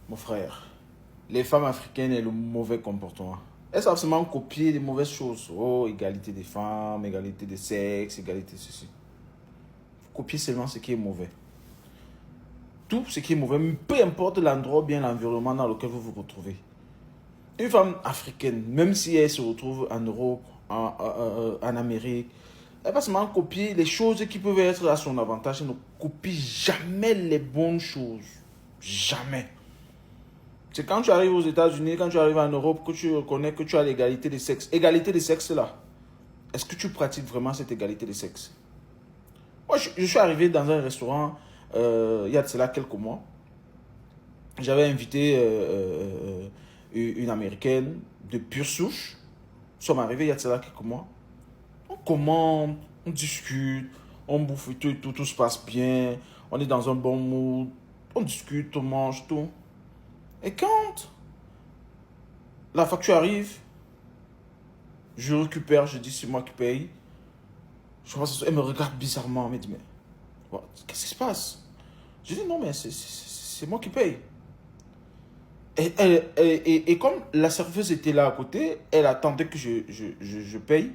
Mon frère, les femmes africaines et le mauvais comportement. Elles savent seulement copier les mauvaises choses. Oh, égalité des femmes, égalité des sexes, égalité de ceci. Copier seulement ce qui est mauvais. Tout ce qui est mauvais, peu importe l'endroit ou bien l'environnement dans lequel vous vous retrouvez. Une femme africaine, même si elle se retrouve en Europe, en Amérique, elle va seulement copier les choses qui peuvent être à son avantage. Elle ne copie jamais les bonnes choses. Jamais. C'est quand tu arrives aux États-Unis, quand tu arrives en Europe, que tu reconnais que tu as l'égalité des sexes. Égalité des sexes là. Est-ce que tu pratiques vraiment cette égalité des sexes? Moi, je suis arrivé dans un restaurant il y a de cela quelques mois. J'avais invité une Américaine de pure souche. Nous sommes arrivés il y a de cela quelques mois. On commande, on discute, on bouffe et tout se passe bien. On est dans un bon mood. On discute, on mange, tout. Et quand la facture arrive, je récupère, je dis c'est moi qui paye. Elle me regarde bizarrement, elle me dit mais qu'est-ce qui se passe? Je dis non mais c'est moi qui paye. Et comme la serveuse était là à côté, elle attendait que je paye.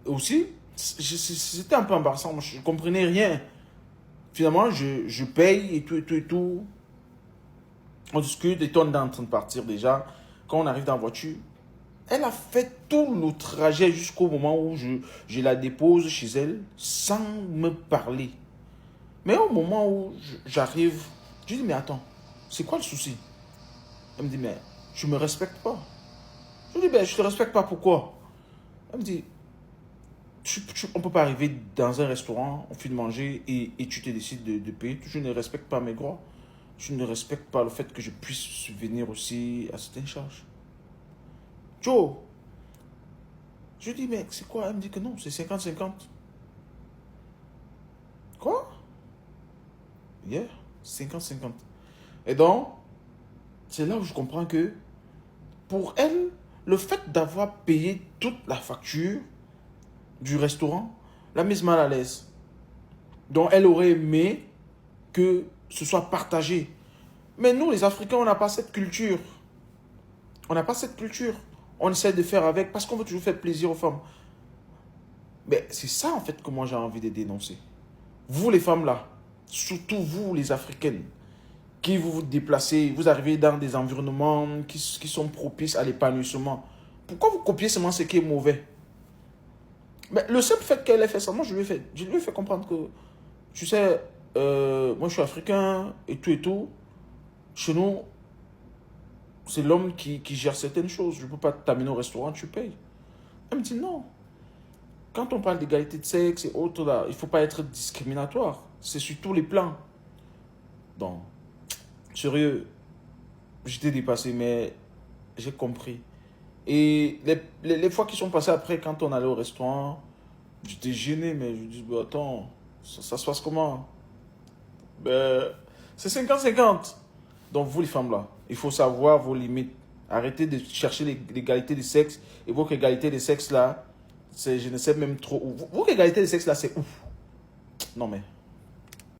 Aussi, c'était un peu embarrassant, moi, je ne comprenais rien. Finalement, je paye et tout. On discute et tout, on est en train de partir déjà. Quand on arrive dans la voiture, elle a fait tout le trajet jusqu'au moment où je la dépose chez elle sans me parler. Mais au moment où j'arrive, je dis mais attends, c'est quoi le souci? Elle me dit mais tu me respectes pas. Je dis ben je te respecte pas, pourquoi? Elle me dit on ne peut pas arriver dans un restaurant, on finit de manger et tu te décides de payer. Je ne respecte pas mes droits. Je ne respecte pas le fait que je puisse subvenir aussi à certaines charges. Joe, je dis, mec, c'est quoi? Elle me dit que non, c'est 50-50. Quoi? Yeah, 50-50. Et donc, c'est là où je comprends que pour elle, le fait d'avoir payé toute la facture du restaurant l'a mise mal à l'aise. Donc, elle aurait aimé que ce soit partagé. Mais nous, les Africains, on n'a pas cette culture. On n'a pas cette culture. On essaie de faire avec parce qu'on veut toujours faire plaisir aux femmes. Mais c'est ça, en fait, que moi, j'ai envie de dénoncer. Vous, les femmes, là, surtout vous, les Africaines, qui vous déplacez, vous arrivez dans des environnements qui sont propices à l'épanouissement. Pourquoi vous copiez seulement ce qui est mauvais? Mais le simple fait qu'elle ait fait ça, moi, je lui ai fait comprendre que, tu sais, moi, je suis africain et tout. Chez nous, c'est l'homme qui gère certaines choses. Je ne peux pas t'amener au restaurant, tu payes. Elle me dit non. Quand on parle d'égalité de sexe et autres, là, il ne faut pas être discriminatoire. C'est sur tous les plans. Donc, sérieux, j'étais dépassé, mais j'ai compris. Et les fois qui sont passées après, quand on allait au restaurant, j'étais gêné, mais je me dis, bah, attends, ça se passe comment? Ben, c'est 50-50. Donc, vous, les femmes, là, il faut savoir vos limites. Arrêtez de chercher l'égalité des sexes. Et votre égalité des sexes, là, je ne sais même trop où. Votre égalité des sexes, là, c'est où? Non, mais...